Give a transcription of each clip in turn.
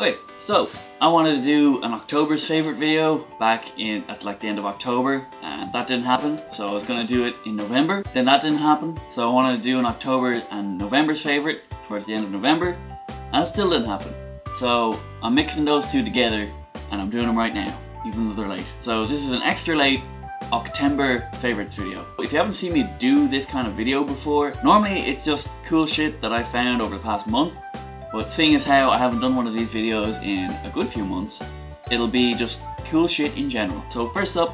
Okay, so I wanted to do an October's favorite video back at like the end of October, and that didn't happen. So I was gonna do it in November, then that didn't happen. So I wanted to do an October and November's favorite towards the end of November, and it still didn't happen. So I'm mixing those two together, and I'm doing them right now, even though they're late. So this is an extra late Noctember favorites video. If you haven't seen me do this kind of video before, normally it's just cool shit that I found over the past month. But seeing as how I haven't done one of these videos in a good few months, it'll be just cool shit in general. So first up,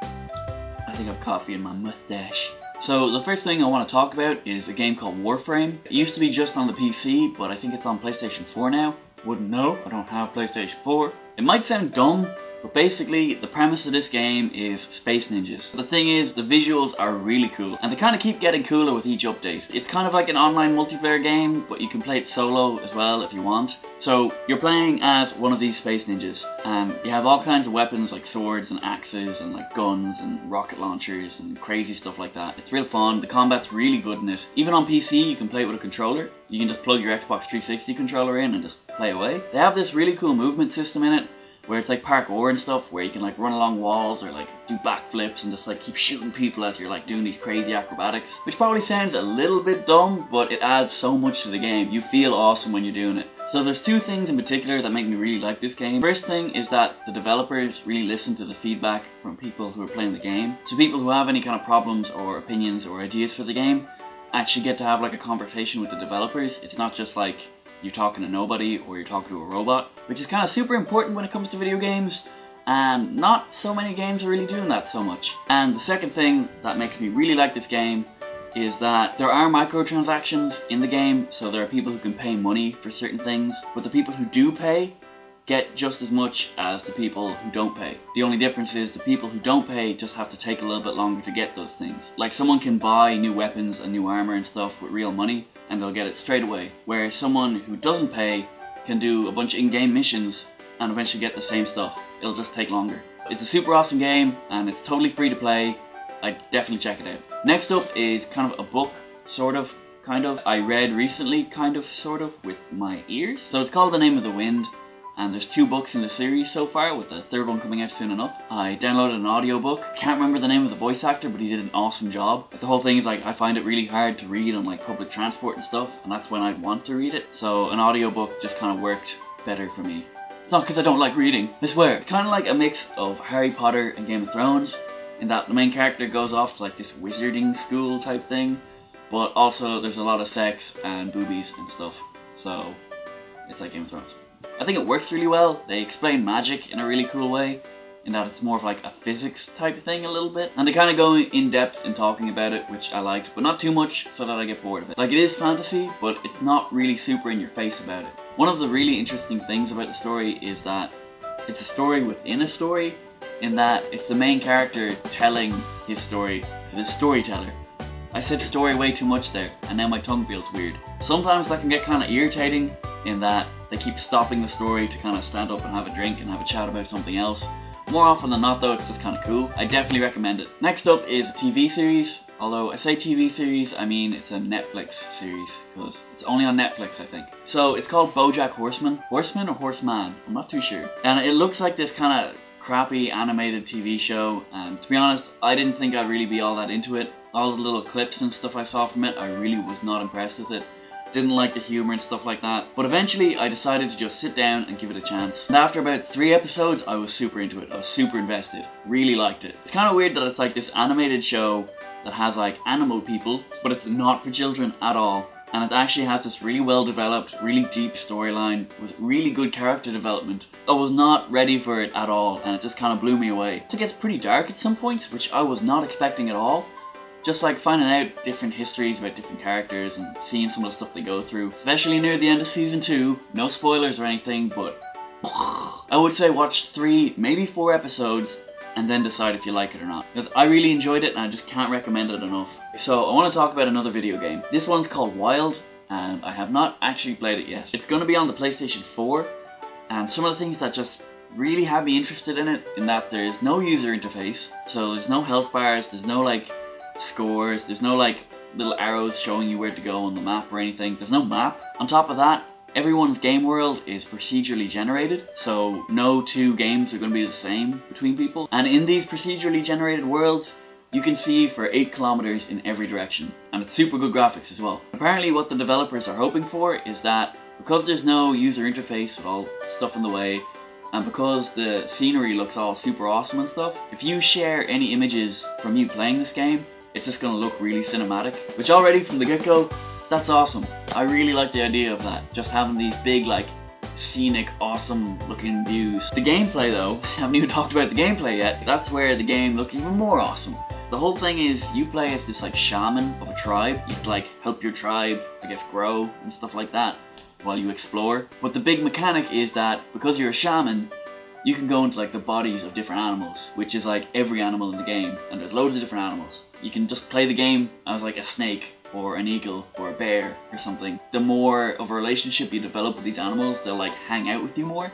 I think I've coffee in my mustache. So the first thing I want to talk about is a game called Warframe. It used to be just on the PC, but I think it's on PlayStation 4 now. Wouldn't know, I don't have PlayStation 4. It might sound dumb, but basically the premise of this game is space ninjas. The thing is, the visuals are really cool, and they kind of keep getting cooler with each update. It's kind of like an online multiplayer game, but you can play it solo as well if you want. So you're playing as one of these space ninjas, and you have all kinds of weapons like swords and axes and like guns and rocket launchers and crazy stuff like that. It's real fun, the combat's really good in it. Even on PC you can play it with a controller. You can just plug your Xbox 360 controller in and just play away. They have this really cool movement system in it, where it's like parkour and stuff, where you can like run along walls or like do backflips and just like keep shooting people as you're like doing these crazy acrobatics. Which probably sounds a little bit dumb, but it adds so much to the game. You feel awesome when you're doing it. So there's two things in particular that make me really like this game. First thing is that the developers really listen to the feedback from people who are playing the game. So people who have any kind of problems or opinions or ideas for the game actually get to have like a conversation with the developers. It's not just like you're talking to nobody or you're talking to a robot, which is kind of super important when it comes to video games, and not so many games are really doing that so much. And the second thing that makes me really like this game is that there are microtransactions in the game, so there are people who can pay money for certain things, but the people who do pay get just as much as the people who don't pay. The only difference is the people who don't pay just have to take a little bit longer to get those things. Like someone can buy new weapons and new armor and stuff with real money, and they'll get it straight away. Whereas someone who doesn't pay can do a bunch of in-game missions and eventually get the same stuff. It'll just take longer. It's a super awesome game, and it's totally free to play. I'd definitely check it out. Next up is kind of a book, sort of, kind of. I read recently, kind of, sort of, with my ears. So it's called The Name of the Wind, and there's 2 books in the series so far, with the 3rd one coming out soon enough. I downloaded an audiobook. Can't remember the name of the voice actor, but he did an awesome job. But the whole thing is like, I find it really hard to read on like public transport and stuff, and that's when I'd want to read it. So an audiobook just kind of worked better for me. It's not because I don't like reading, I swear. It's kind of like a mix of Harry Potter and Game of Thrones, in that the main character goes off to like this wizarding school type thing, but also there's a lot of sex and boobies and stuff. So it's like Game of Thrones. I think it works really well. They explain magic in a really cool way, in that it's more of like a physics type thing a little bit. And they kind of go in depth in talking about it, which I liked, but not too much so that I get bored of it. Like, it is fantasy, but it's not really super in your face about it. One of the really interesting things about the story is that it's a story within a story, in that it's the main character telling his story to the storyteller. I said story way too much there, and now my tongue feels weird. Sometimes that can get kind of irritating, in that they keep stopping the story to kind of stand up and have a drink and have a chat about something else. More often than not though, it's just kind of cool. I definitely recommend it. Next up is a TV series. Although I say TV series, I mean it's a Netflix series, because it's only on Netflix, I think. So it's called Bojack Horseman. Horseman or Horseman? I'm not too sure. And it looks like this kind of crappy animated TV show, and to be honest, I didn't think I'd really be all that into it. All the little clips and stuff I saw from it, I really was not impressed with it. Didn't like the humor and stuff like that, but eventually I decided to just sit down and give it a chance. And after about 3 episodes, I was super into it. I was super invested. Really liked it. It's kind of weird that it's like this animated show that has like animal people, but it's not for children at all. And it actually has this really well developed, really deep storyline with really good character development. I was not ready for it at all, and it just kind of blew me away. It gets pretty dark at some points, which I was not expecting at all. Just like finding out different histories about different characters and seeing some of the stuff they go through. Especially near the end of season 2. No spoilers or anything, but I would say watch 3, maybe 4 episodes and then decide if you like it or not. Because I really enjoyed it and I just can't recommend it enough. So I want to talk about another video game. This one's called Wild, and I have not actually played it yet. It's going to be on the PlayStation 4, and some of the things that just really have me interested in it, in that there's no user interface. So there's no health bars, there's no like scores, there's no like little arrows showing you where to go on the map or anything. There's no map. On top of that, everyone's game world is procedurally generated, so no two games are going to be the same between people. And in these procedurally generated worlds, you can see for 8 kilometers in every direction, and it's super good graphics as well. Apparently what the developers are hoping for is that because there's no user interface with all stuff in the way, and because the scenery looks all super awesome and stuff, if you share any images from you playing this game, it's just going to look really cinematic, which already from the get-go, that's awesome. I really like the idea of that, just having these big like scenic, awesome looking views. The gameplay though, I haven't even talked about the gameplay yet, that's where the game looks even more awesome. The whole thing is you play as this like shaman of a tribe. You have to like help your tribe, I guess, grow and stuff like that while you explore. But the big mechanic is that because you're a shaman, you can go into like the bodies of different animals, which is like every animal in the game, and there's loads of different animals. You can just play the game as like a snake or an eagle or a bear or something. The more of a relationship you develop with these animals, they'll like hang out with you more.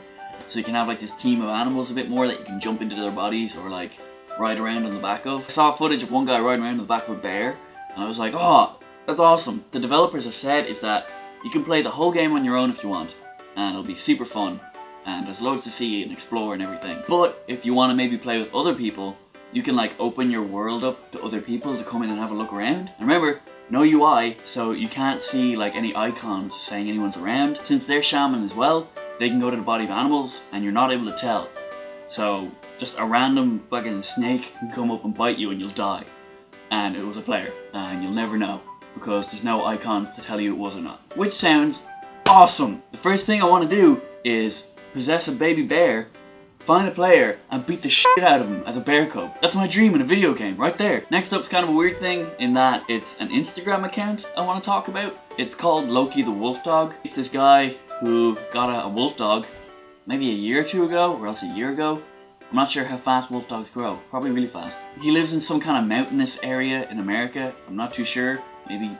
So you can have like this team of animals a bit more that you can jump into their bodies or like ride around on the back of. I saw footage of one guy riding around on the back of a bear, and I was like, oh, that's awesome. The developers have said is that you can play the whole game on your own if you want, and it'll be super fun, and there's loads to see and explore and everything. But if you want to maybe play with other people, you can like open your world up to other people to come in and have a look around. And remember, no UI, so you can't see like any icons saying anyone's around. Since they're shaman as well, they can go to the body of animals and you're not able to tell. So just a random fucking snake can come up and bite you and you'll die. And it was a player, and you'll never know because there's no icons to tell you it was or not. Which sounds awesome. The first thing I want to do is possess a baby bear, find a player, and beat the shit out of him as a bear cub. That's my dream in a video game, right there. Next up's kind of a weird thing in that it's an Instagram account I want to talk about. It's called Loki the Wolf Dog. It's this guy who got a wolf dog maybe a year or two ago, or else a year ago. I'm not sure how fast wolf dogs grow, probably really fast. He lives in some kind of mountainous area in America, I'm not too sure, maybe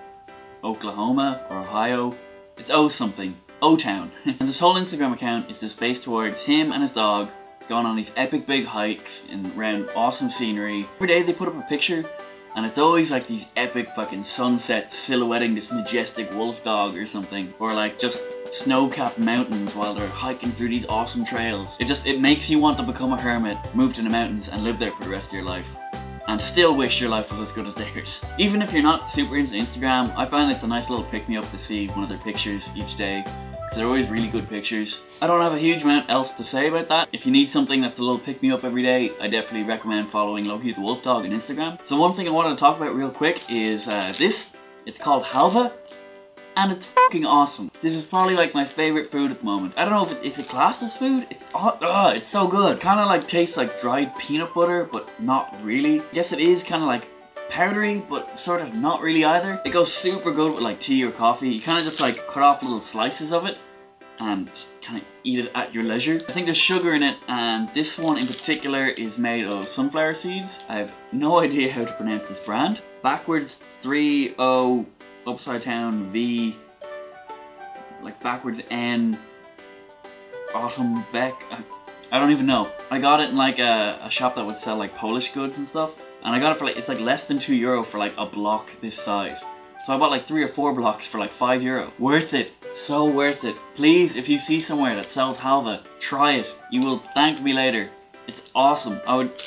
Oklahoma or Ohio. It's O-something, O-town. And this whole Instagram account is just based towards him and his dog going on these epic big hikes and around awesome scenery. Every day they put up a picture, and it's always like these epic fucking sunsets silhouetting this majestic wolf dog or something, or like just snow-capped mountains while they're hiking through these awesome trails. It makes you want to become a hermit, move to the mountains and live there for the rest of your life, and still wish your life was as good as theirs. Even if you're not super into Instagram, I find it's a nice little pick-me-up to see one of their pictures each day. They're always really good pictures. I don't have a huge amount else to say about that. If you need something that's a little pick-me-up every day, I definitely recommend following Loki the Wolf Dog on Instagram. So one thing I wanted to talk about real quick is this. It's called Halva, and it's fucking awesome. This is probably like my favorite food at the moment. I don't know if it's classed as food. It's so good. Kind of like tastes like dried peanut butter, but not really. I guess it is kind of like powdery, but sort of not really either. It goes super good with like tea or coffee. You kind of just like cut off little slices of it and just kind of eat it at your leisure. I think there's sugar in it, and this one in particular is made of sunflower seeds. I have no idea how to pronounce this brand. Backwards 3-O, upside down V, like backwards N, Autumn Beck. I don't even know. I got it in like a shop that would sell like Polish goods and stuff. And I got it for like, it's like less than €2 for like a block this size. So I bought like 3 or 4 blocks for like €5. Worth it. So worth it. Please, if you see somewhere that sells Halva, try it. You will thank me later. It's awesome. I would...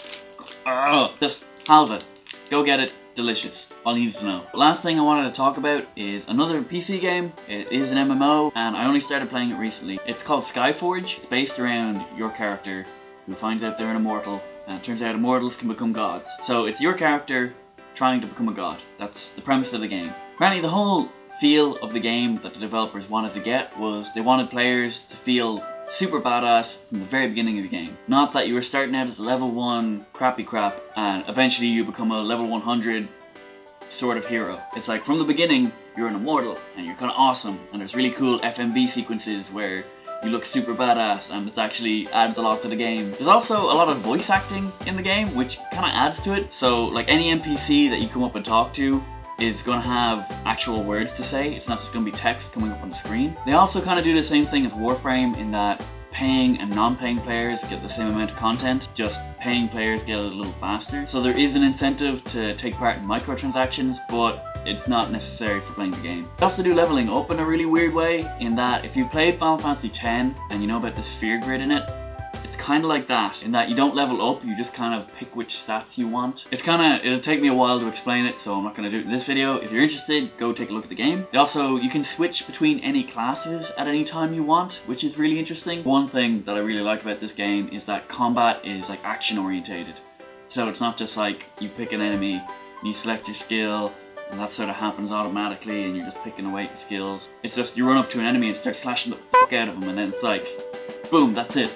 just Halva. Go get it. Delicious. All you need to know. The last thing I wanted to talk about is another PC game. It is an MMO, and I only started playing it recently. It's called Skyforge. It's based around your character who finds out they're an immortal. And it turns out immortals can become gods. So it's your character trying to become a god. That's the premise of the game. Apparently the whole feel of the game that the developers wanted to get was they wanted players to feel super badass from the very beginning of the game. Not that you were starting out as a level 1 crappy crap and eventually you become a level 100 sort of hero. It's like from the beginning you're an immortal and you're kind of awesome, and there's really cool FMV sequences where you look super badass, and it actually adds a lot to the game. There's also a lot of voice acting in the game, which kind of adds to it. So like any NPC that you come up and talk to is going to have actual words to say. It's not just going to be text coming up on the screen. They also kind of do the same thing as Warframe in that paying and non-paying players get the same amount of content, just paying players get it a little faster. So there is an incentive to take part in microtransactions, but it's not necessary for playing the game. They also do leveling up in a really weird way, in that if you played Final Fantasy X and you know about the sphere grid in it, it's kind of like that, in that you don't level up, you just kind of pick which stats you want. It'll take me a while to explain it, so I'm not going to do it in this video. If you're interested, go take a look at the game. Also, you can switch between any classes at any time you want, which is really interesting. One thing that I really like about this game is that combat is like action orientated. So it's not just like you pick an enemy, and you select your skill, and that sort of happens automatically and you're just picking away the skills. It's just you run up to an enemy and start slashing the fuck out of them, and then it's like, boom, that's it.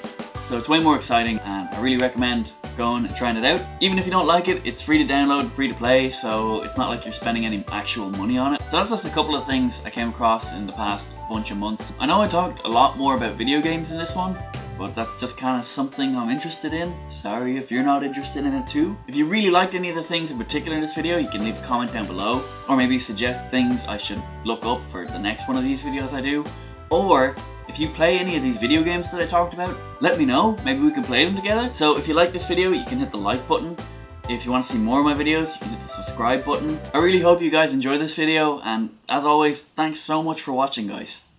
So it's way more exciting, and I really recommend going and trying it out. Even if you don't like it, it's free to download, free to play, so it's not like you're spending any actual money on it. So that's just a couple of things I came across in the past bunch of months. I know I talked a lot more about video games in this one, but that's just kind of something I'm interested in. Sorry if you're not interested in it too. If you really liked any of the things in particular in this video, you can leave a comment down below, or maybe suggest things I should look up for the next one of these videos I do. Or if you play any of these video games that I talked about, let me know. Maybe we can play them together. So if you like this video, you can hit the like button. If you want to see more of my videos, you can hit the subscribe button. I really hope you guys enjoy this video, and as always, thanks so much for watching, guys.